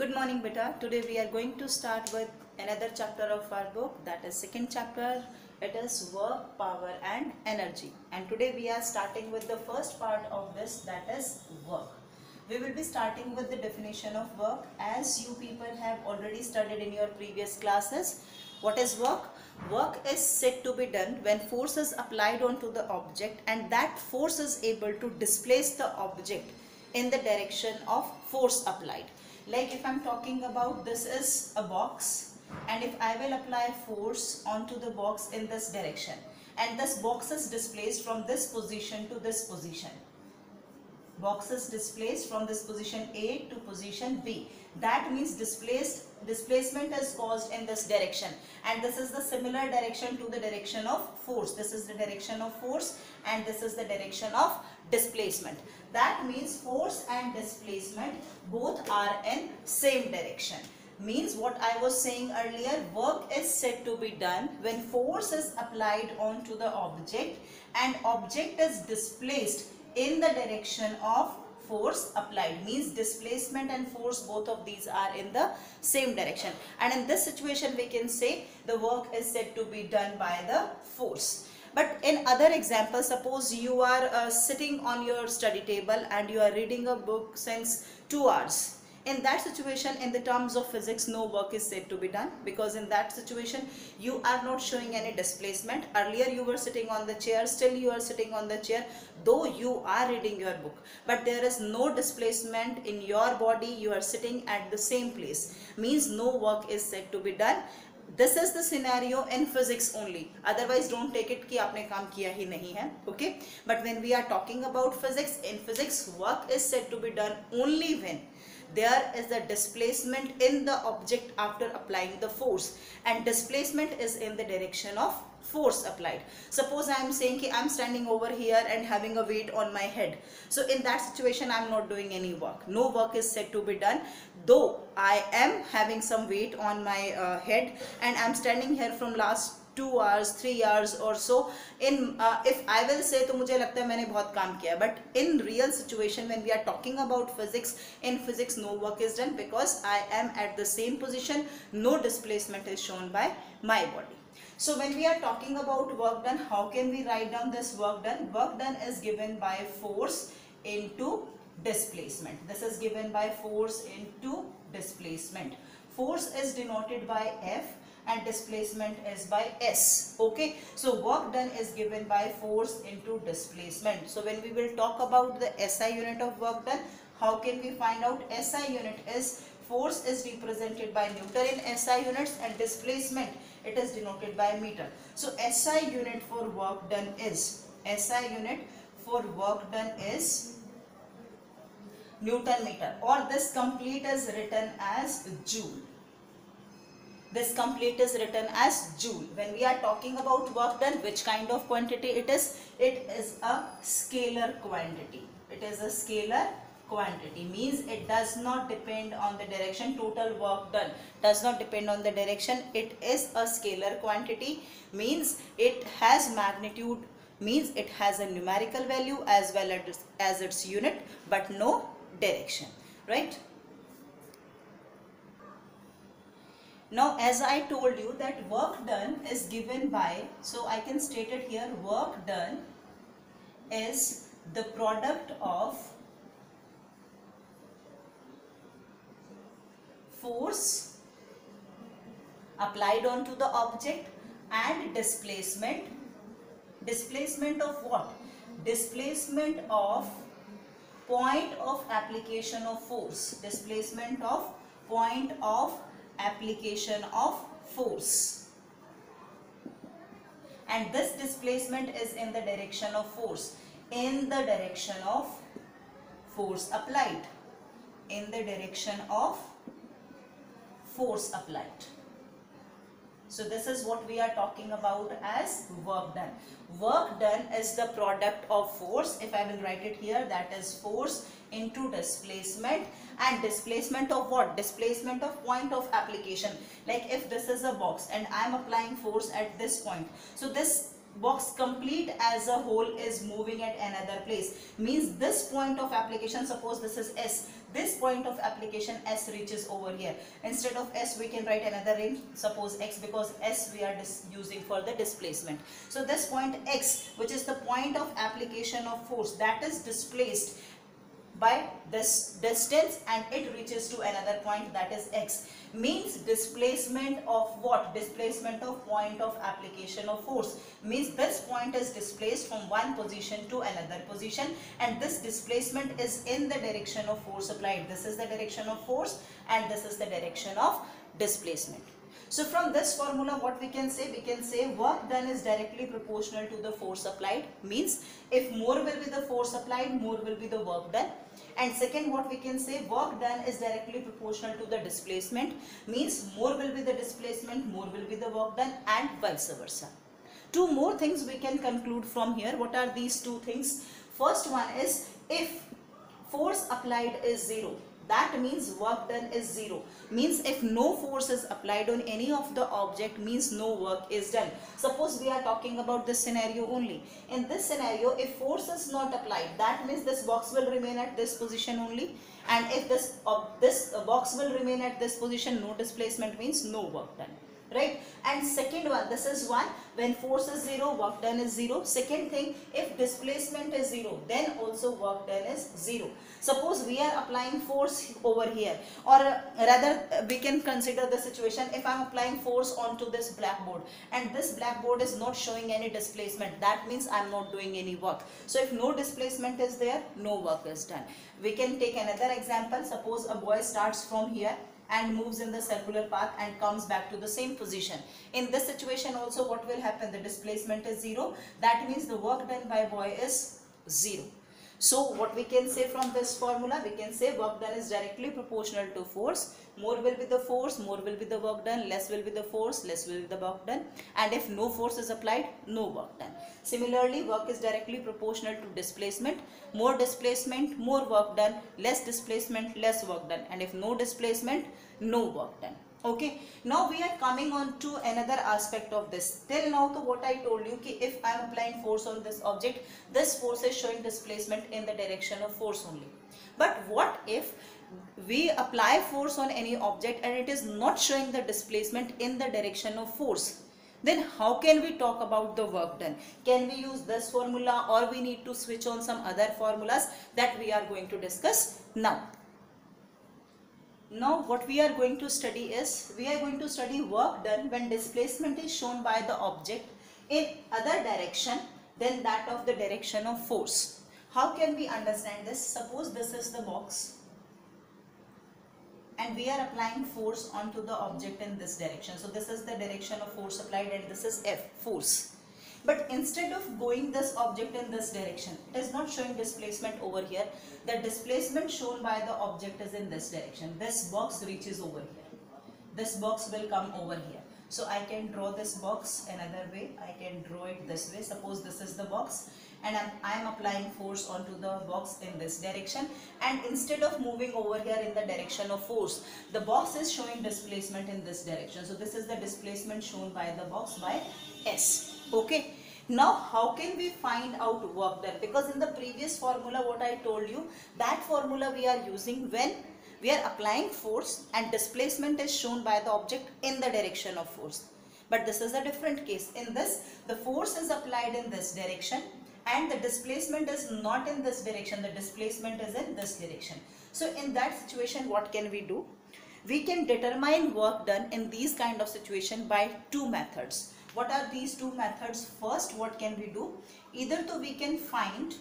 Good morning, beta. Today we are going to start with another chapter of our book, that is second chapter. It is work, power and energy. And today we are starting with the first part of this, that is work. We will be starting with the definition of work, as you people have already studied in your previous classes. What is work? Work is said to be done when force is applied onto the object and that force is able to displace the object in the direction of force applied. Like if I'm talking about, this is a box, and if I will apply force onto the box in this direction, and this box is displaced from this position to this position. Box is displaced from this position A to position B. That means displacement is caused in this direction, and this is the similar direction to the direction of force. This is the direction of force and this is the direction of displacement. That means force and displacement both are in same direction. Means what I was saying earlier, work is said to be done when force is applied onto the object and object is displaced in the direction of force applied. Means displacement and force, both of these are in the same direction, and in this situation we can say the work is said to be done by the force. But in other examples, suppose you are sitting on your study table and you are reading a book since 2 hours. In that situation, in the terms of physics, no work is said to be done, because in that situation you are not showing any displacement. Earlier you were sitting on the chair, still you are sitting on the chair, though you are reading your book, but there is no displacement in your body. You are sitting at the same place, means no work is said to be done. This is the scenario in physics only. Otherwise don't take it कि आपने काम किया ही नहीं है. Okay, but when we are talking about physics, in physics work is said to be done only when there is a displacement in the object after applying the force, and displacement is in the direction of force applied. Suppose I am saying कि I am standing over here and having a weight on my head. So in that situation I am not doing any work. No work is said to be done, though I am having some weight on my head and I am standing here from last 2 hours, 3 hours or so. In if I will say तो मुझे लगता है मैंने बहुत काम किया, but in real situation when we are talking about physics, in physics no work is done because I am at the same position. No displacement is shown by my body. So when we are talking about work done, how can we write down this work done? Work done is given by force into displacement. This is given by force into displacement. Force is denoted by F and displacement is by S. Okay, so work done is given by force into displacement. So when we will talk about the SI unit of work done, how can we find out? SI unit is, force is represented by Newton in SI units and displacement it is denoted by meter. So SI unit for work done is, SI unit for work done is Newton meter, or this complete is written as joule. This complete is written as joule. When we are talking about work done, which kind of quantity it is? It is a scalar quantity. It is a scalar quantity, means it does not depend on the direction. Total work done does not depend on the direction. It is a scalar quantity, means it has magnitude, means it has a numerical value as well as its unit, but no direction, right? Now as I told you that work done is given by, so I can state it here, work done is the product of force applied onto the object and displacement. Displacement of what? Displacement of point of application of force. Displacement of point of application of force, and this displacement is in the direction of force, in the direction of force applied, in the direction of force applied. So this is what we are talking about as work done. Work done is the product of force. If I will write it here, that is force into displacement, and displacement of what? Displacement of point of application. Like if this is a box and I am applying force at this point, so this box complete as a whole is moving at another place. Means this point of application, suppose this is S, this point of application S reaches over here. Instead of S we can write another range, suppose X, because S we are using for the displacement. So this point X, which is the point of application of force, that is displaced by this distance and it reaches to another point, that is X. Means displacement of what? Displacement of point of application of force. Means this point is displaced from one position to another position, and this displacement is in the direction of force applied. This is the direction of force and this is the direction of displacement. So from this formula what we can say? We can say work done is directly proportional to the force applied. Means if more will be the force applied, more will be the work done. And second, what we can say, work done is directly proportional to the displacement. Means more will be the displacement, more will be the work done, and vice versa. Two more things we can conclude from here. What are these two things? First one is, if force applied is 0, that means work done is 0. Means if no force is applied on any of the object, means no work is done. Suppose we are talking about this scenario only. In this scenario, if force is not applied, that means this box will remain at this position only. And if this box will remain at this position, no displacement, means no work done. Right? And second one, this is one, when force is 0, work done is 0. Second thing, if displacement is 0, then also work done is 0. Suppose we are applying force over here, or rather we can consider the situation, if I am applying force onto this blackboard and this blackboard is not showing any displacement, that means I am not doing any work. So if no displacement is there, no work is done. We can take another example. Suppose a boy starts from here and moves in the circular path and comes back to the same position. In this situation also what will happen? The displacement is 0. That means the work done by boy is 0. So what we can say from this formula? We can say work done is directly proportional to force. More will be the force, more will be the work done. Less will be the force, less will be the work done. And if no force is applied, no work done. Similarly, work is directly proportional to displacement. More displacement, more work done. Less displacement, less work done. And if no displacement, no work done. Okay, now we are coming on to another aspect of this. Till now, to what I told you, ki if I am applying force on this object, this force is showing displacement in the direction of force only. But what if we apply force on any object and it is not showing the displacement in the direction of force? Then how can we talk about the work done? Can we use this formula, or we need to switch on some other formulas that we are going to discuss now? Now what we are going to study is, we are going to study work done when displacement is shown by the object in other direction than that of the direction of force. How can we understand this? Suppose this is the box and we are applying force onto the object in this direction. So this is the direction of force applied and this is F, force. But instead of going this object in this direction, it is not showing displacement over here. The displacement shown by the object is in this direction. This box reaches over here. This box will come over here. So I can draw this box another way. I can draw it this way. Suppose this is the box and I am applying force onto the box in this direction. And instead of moving over here in the direction of force, the box is showing displacement in this direction. So this is the displacement shown by the box by S. Okay, now how can we find out work done? Because in the previous formula what I told you, that formula we are using when we are applying force and displacement is shown by the object in the direction of force. But this is a different case. In this, the force is applied in this direction and the displacement is not in this direction. The displacement is in this direction. So in that situation, what can we do? We can determine work done in these kind of situation by two methods. What are these two methods? First, what can we do? Either though we can find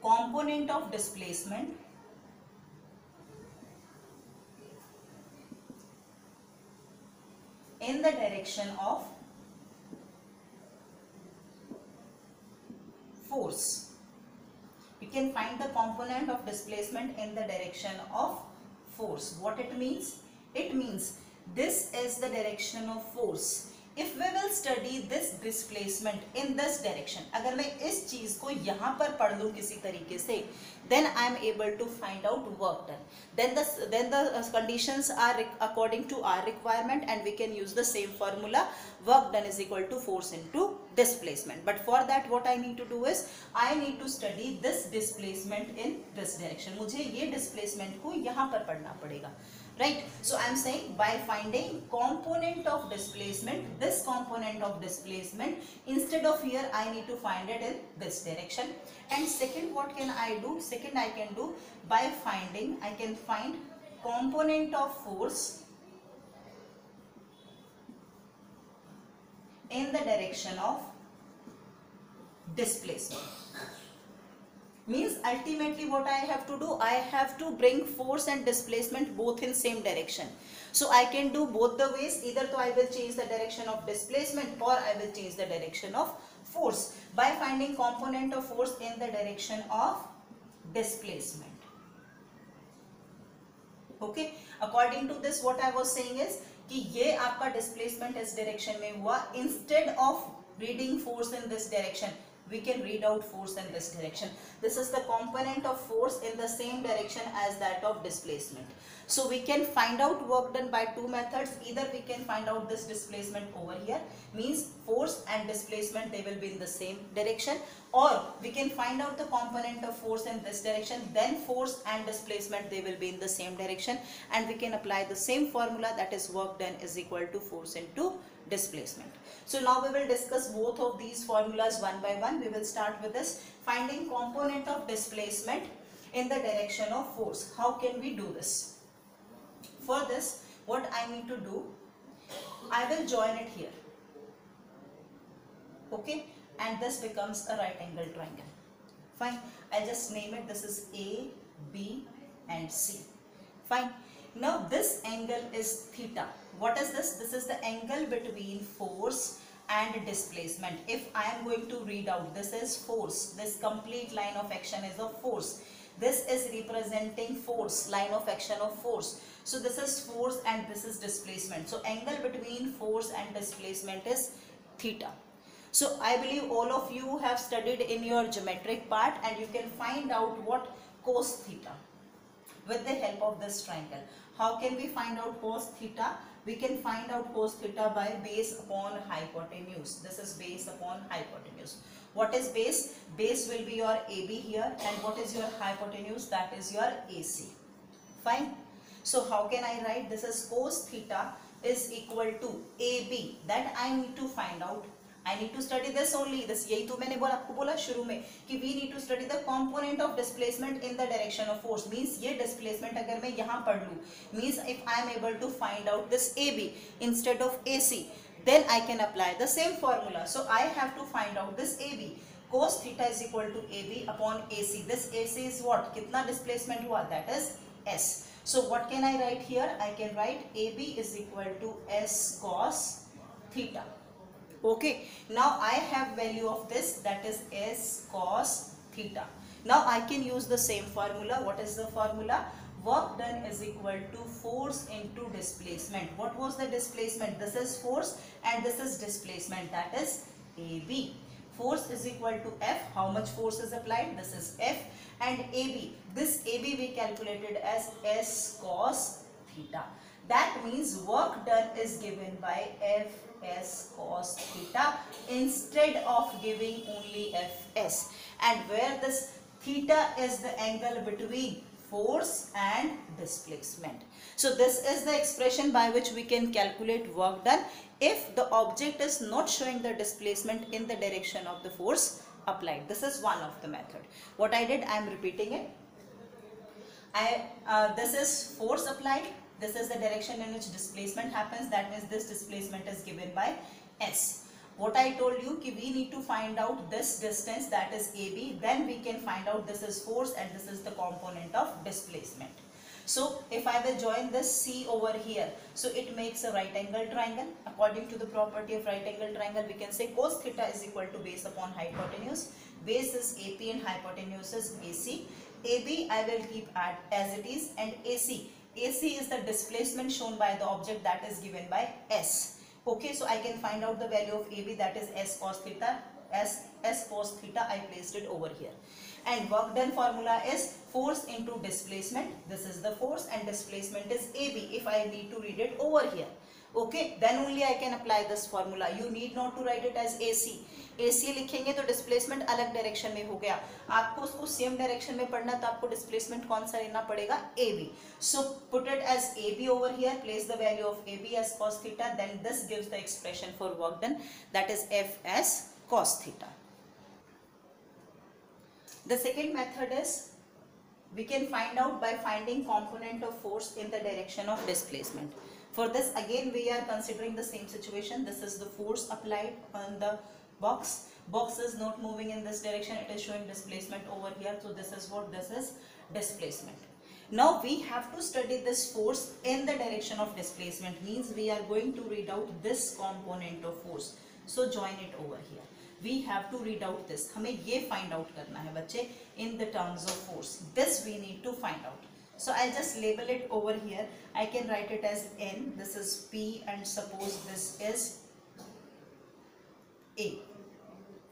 component of displacement in the direction of force. We can find the component of displacement in the direction of force. What it means? It means this is the direction of force. If we will study this displacement in this direction, अगर मैं इस चीज को यहाँ पर पढ़ लूँ किसी तरीके से, then I am able to find out work done. Then the conditions are according to our requirement and we can use the same formula. work done is equal to force into displacement. But for that what I need to do is I need to study this displacement in this direction. मुझे ये displacement को यहाँ पर पढ़ना पड़ेगा, right? So I am saying by finding component of displacement, this component of displacement, instead of here I need to find it in this direction. And second, what can I do? Second, I can do by finding, I can find component of force in the direction of displacement. Means ultimately what I have to do, I have to bring force and displacement both in same direction. So I can do both the ways. Either so I will change the direction of displacement or I will change the direction of force by finding component of force in the direction of displacement. Okay, according to this what I was saying is कि ये आपका displacement इस direction में हुआ, instead of reading force in this direction we can read out force in this direction. This is the component of force in the same direction as that of displacement. So we can find out work done by two methods. Either we can find out this displacement over here, means force and displacement they will be in the same direction, or we can find out the component of force in this direction, then force and displacement they will be in the same direction, and we can apply the same formula, that is work done is equal to force into displacement. So now we will discuss both of these formulas one by one. We will start with this finding component of displacement in the direction of force. How can we do this? For this what I need to do, I will join it here, okay, and this becomes a right angle triangle. Fine, I'll just name it, this is A, B and C. Fine. Now this angle is theta. What is this? This is the angle between force and displacement. If I am going to read out, this is force, this complete line of action is of force, this is representing force, line of action of force. So this is force and this is displacement. So angle between force and displacement is theta. So I believe all of you have studied in your geometric part and you can find out what cos theta with the help of this triangle. How can we find out cos theta? We can find out cos theta by base upon hypotenuse. This is base upon hypotenuse. What is base? Base will be your AB here, and what is your hypotenuse? That is your AC. Fine. So how can I write? This is cos theta is equal to AB. That I need to find out. I need to study this only. This यही तो मैंने आपको बोला शुरू में कि we need to study the component of displacement in the direction of force. Means ये displacement अगर मैं यहाँ पढ़ लूँ, means if I am able to find out this AB instead of AC, then I can apply the same formula. So I have to find out this AB. Cos theta is equal to AB upon AC. This AC is what? कितना displacement हुआ? That is S. So what can I write here? I can write AB is equal to S cos theta. Okay, now I have value of this, that is S cos theta. Now I can use the same formula. What is the formula? Work done is equal to force into displacement. What was the displacement? This is force and this is displacement, that is AB. Force is equal to F. How much force is applied? This is F. And AB, this AB we calculated as S cos theta. That means work done is given by Fs cos theta instead of giving only Fs. And where this theta is the angle between force and displacement. So this is the expression by which we can calculate work done if the object is not showing the displacement in the direction of the force applied. This is one of the method. What I did, I am repeating it. This is force applied. This is the direction in which displacement happens. That means this displacement is given by S. What I told you, कि we need to find out this distance, that is AB. Then we can find out this is force and this is the component of displacement. So if I will join this C over here, so it makes a right angle triangle. According to the property of right angle triangle, we can say cos theta is equal to base upon hypotenuse. Base is AP and hypotenuse is AC. AB I will keep as it is, and AC is the displacement shown by the object, that is given by S. Okay, so I can find out the value of AB, that is S cos theta. S cos theta, I placed it over here. And work done formula is force into displacement. This is the force and displacement is AB if I need to read it over here. Okay, then only I can apply this formula. You need not to write it as AC. AC लिखेंगे तो displacement अलग direction में हो गया. आपको उसको same direction में पढ़ना तो आपको डिस्प्लेसमेंट कौन सा लेना पड़ेगा? AB. So put it as AB over here. Place the value of AB as cos theta. Then this gives the expression for work done, that is F as cos theta. The second method is we can find out by finding component of force in the direction of displacement. For this again we are considering the same situation. This is the force applied on the box. Box is not moving in this direction, it is showing displacement over here. So this is what? This is displacement. Now we have to study this force in the direction of displacement, means we are going to read out this component of force. So join it over here. We have to read out this. हमें ये find out करना है बच्चे in the terms of force. This we need to find out. So I'll just label it over here. I can write it as N. This is P and suppose this is A.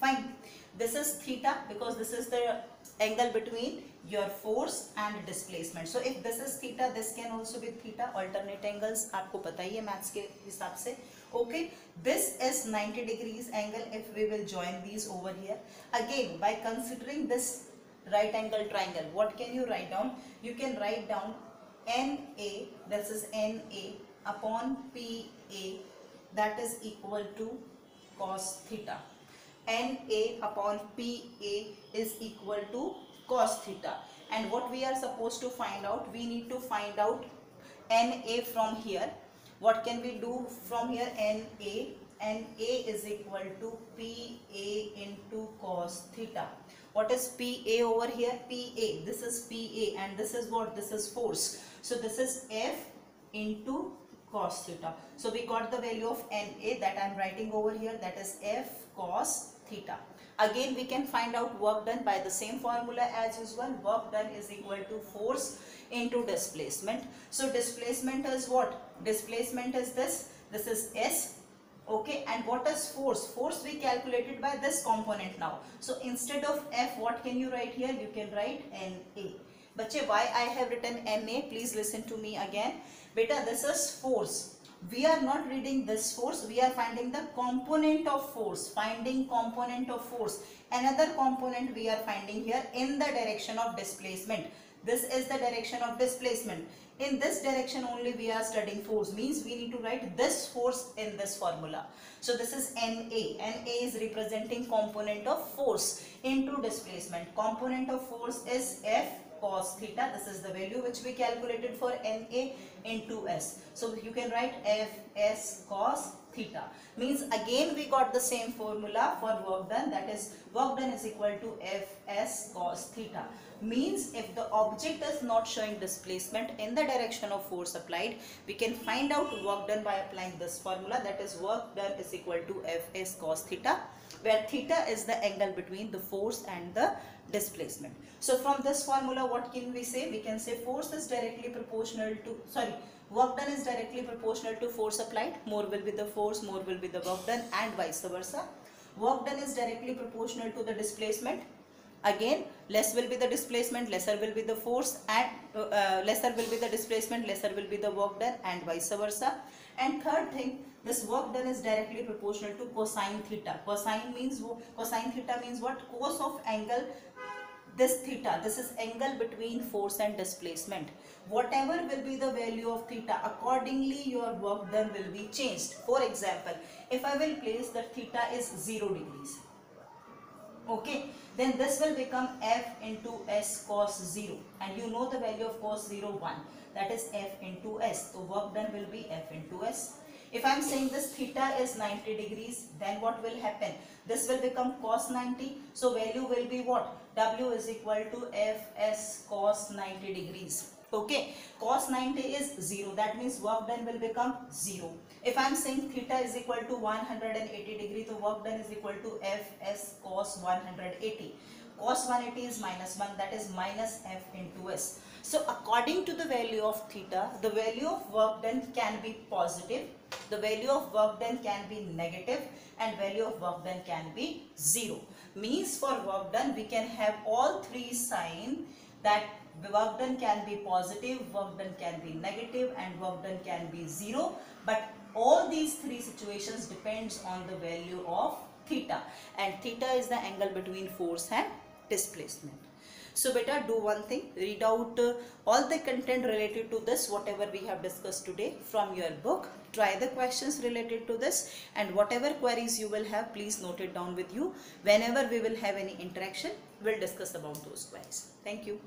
Fine. This is theta because this is the angle between your force and displacement. So if this is theta, this can also be theta. Alternate angles आपको पता ही है maths के हिसाब से. Okay, this is 90 degrees angle if we will join these over here. Again, by considering this right angle triangle, what can you write down? You can write down NA, this is NA upon PA, that is equal to cos theta. NA upon PA is equal to cos theta. And what we are supposed to find out? We need to find out NA from here. What can we do from here? NA. NA is equal to PA into cos theta. What is PA over here? PA. This is PA and this is what? This is force. So this is F into cos theta. So we got the value of NA that I am writing over here, that is F cos theta. Again we can find out work done by the same formula as usual. Work done is equal to force into displacement. So displacement is what? Displacement is this. This is S. Okay, and what is force? Force we calculated by this component now. So instead of F, what can you write here? You can write NA. Bache, why I have written NA? Please listen to me again. Beta, this is force. We are not reading this force. We are finding the component of force. Finding component of force. Another component we are finding here in the direction of displacement. This is the direction of displacement. In this direction only we are studying force, means we need to write this force in this formula. So this is NA. NA is representing component of force into displacement. Component of force is F cos theta. This is the value which we calculated for NA into S. So you can write F S cos theta. Means again we got the same formula for work done, that is work done is equal to F S cos theta. Means if the object is not showing displacement in the direction of force applied, we can find out work done by applying this formula, that is work done is equal to Fs cos theta, where theta is the angle between the force and the displacement. So from this formula what can we say? We can say force is directly proportional to, work done is directly proportional to force applied. More will be the force, more will be the work done, and vice versa. Work done is directly proportional to the displacement. Again, less will be the displacement, lesser will be the force, and lesser will be the displacement, lesser will be the work done, and vice versa. And third thing, this work done is directly proportional to cosine theta. Cosine theta means what? Cos of angle, this theta, this is angle between force and displacement. Whatever will be the value of theta, accordingly your work done will be changed. For example, if I will place that theta is 0 degrees, okay, then this will become F into S cos 0, and you know the value of cos 0, 1, that is F into S. So work done will be F into S. If I am saying this theta is 90 degrees, then what will happen? This will become cos 90. So value will be what? W is equal to Fs cos 90 degrees. Okay, cos 90 is 0. That means work done will become 0. If I am saying theta is equal to 180 degrees, the work done is equal to Fs cos 180. Cos 180 is minus 1, that is minus F into S. So according to the value of theta, the value of work done can be positive, the value of work done can be negative, and value of work done can be 0. Means for work done we can have all three signs, that work done can be positive, work done can be negative, and work done can be 0. But all these three situations depends on the value of theta, and theta is the angle between force and displacement. So beta, do one thing, read out all the content related to this, whatever we have discussed today from your book. Try the questions related to this, and whatever queries you will have, please note it down with you. Whenever we will have any interaction, we'll discuss about those queries. Thank you.